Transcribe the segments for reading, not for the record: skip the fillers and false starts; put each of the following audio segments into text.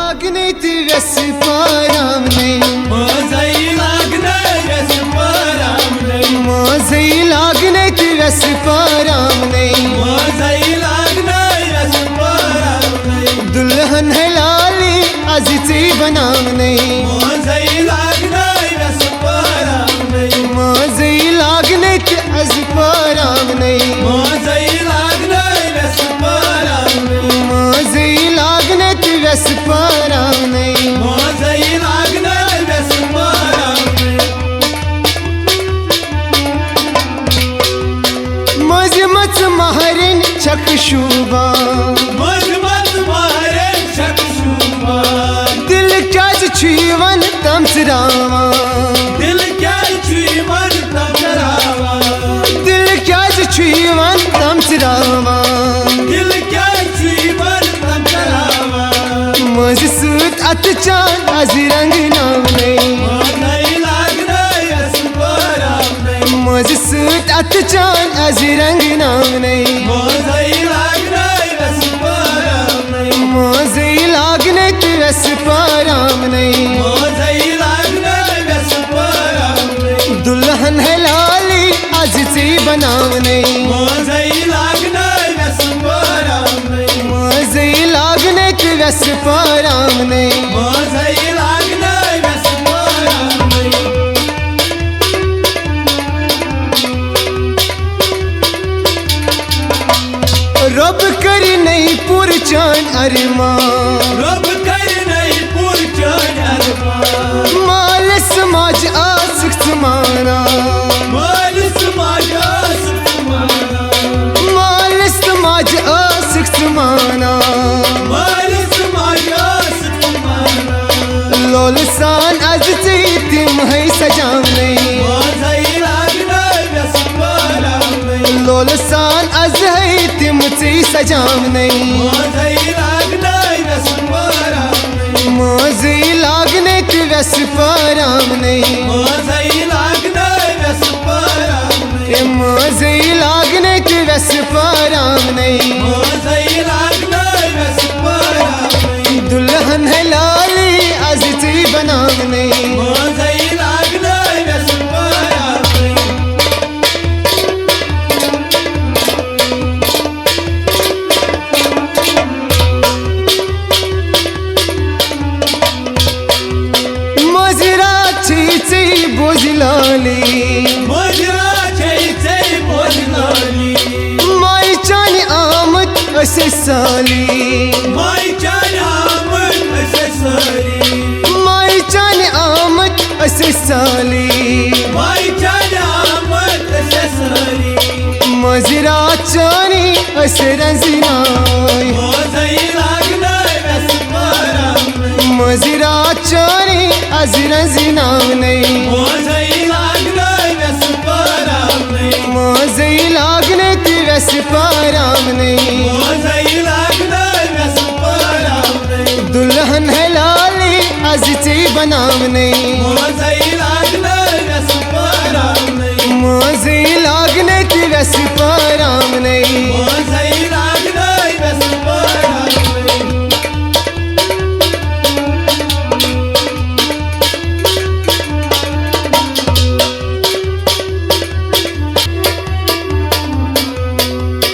लागने ती व्यस पाराम नहीं मोजई लागने व्यस पाराम नहीं मोजई लागने ती व्यस पाराम नहीं मोजई लागने व्यस पाराम नहीं दुल्हन है लाली अजिती बनाम नहीं मोजई लागने व्यस पाराम नहीं मोजई लागने ती अज पाराम नहीं मोजई लागने व्यस पाराम नहीं मोजई लागने ती व्यस पाराम नहीं मोजई लागने व्यस पाराम नहीं मजमत महरिन चक्षुबा मजमत मारे चक्षुबा दिल क्या छुवन तमसरावा दिल क्या छुवन तमसरावा दिल क्या छुवन तमसरावा दिल क्या छुवन तमसरावा मज सूत अतचान अज रंग नाम नहीं मोजई लागने व्यस पाराम नहीं मज सूत अतचान अज रंग नाम नहीं मोजई लागने व्यस पाराम नहीं मोजई लागने ती व्यस पाराम नहीं मोजई लागने व्यस पाराम नहीं दुल्हन है लाली अजती बनाम नहीं मोजई लागने व्यस पाराम नहीं मोजई लागने ती व्यस पाराम नहीं मोजई लागने व्यस पाराम नहीं रब कर नहीं पुरचान अरमान रब कर नहीं पुरचान अरमान माल समाज आसक्त माना माल समाज आसक्त माना माल समाज आसक्त माना माल समाज आसक्त माना लोलसान अजती तिम है सजाम नहीं मोजई लागने व्यस पाराम नहीं लोलसान अज है तिम ती सजाम नहीं मोजई लागने व्यस पाराम नहीं मोजई लागने ती व्यस पाराम नहीं मोजई लागने व्यस पाराम नहीं मोजई लागने ती व्यस पाराम नहीं मोजई लागने व्यस पाराम नहीं दुल्हन है लाली अजती बनाम नहीं मोजई लागने व्यस पाराम नहीं मजरा छी बुझलाली मोजरा छै बोझलाली माई चान आमद असे साली माई चान आमद असे साली माई चान आमद असे साली माई चान आमद असे साली मजरा चानी असे रंजनाई मोजई लागने व्यस पाराम नहीं मजरा चानी अज रंजनाम नहीं मोजई लागने व्यस पाराम नहीं मोजई लागने ती व्यस पाराम नहीं मोजई लागने व्यस पाराम नहीं दुल्हन है लाली अजती बनाम नहीं मोजई लागने व्यस पाराम नहीं मोजई लागने ती व्यस पाराम नहीं मोजई लागने व्यस पाराम नहीं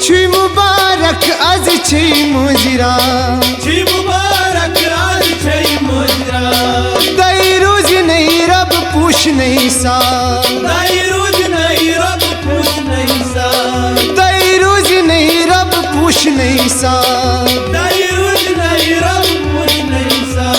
छी मुबारक आज छी मुजरा छी मुबारक आज छै मोजरा दई रोज नहीं रब पूछ नहीं सा दाई रोज नहीं रब पूछ नहीं सा दई रोज नहीं रब पूछ नहीं सा दाई रोज नहीं रब पूछ नहीं सा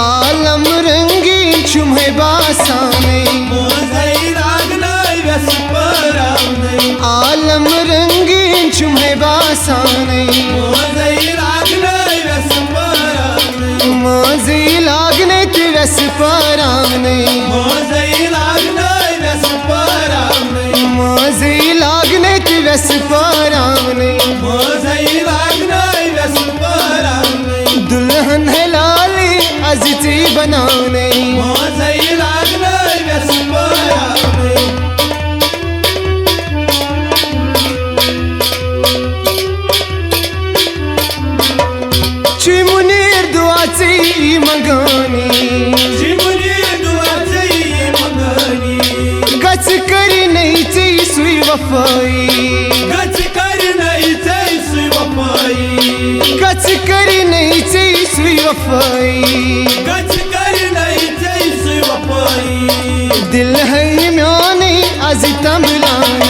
आलम रंगीन चुम्हे बासाने मोजई लागने व्यस पाराम नहीं आलम रंगीन चुम्हे बासाने मोजई लागने व्यस पाराम नहीं मोजई लागने ती व्यस पाराम नहीं मोजई लागने व्यस पाराम नहीं मोजई लागने ती व्यस पाराम नहीं मोजई लागने व्यस पाराम नहीं दुल्हन है लाली अजती बनाम नहीं मोजई लागने व्यस पाराम नहीं वफाई गच कर नहीं जैसी वफाई कच करी नहीं ची सुई वफाई गच कर नहीं जैसी वफाई दिल है म्याने आज तमलाई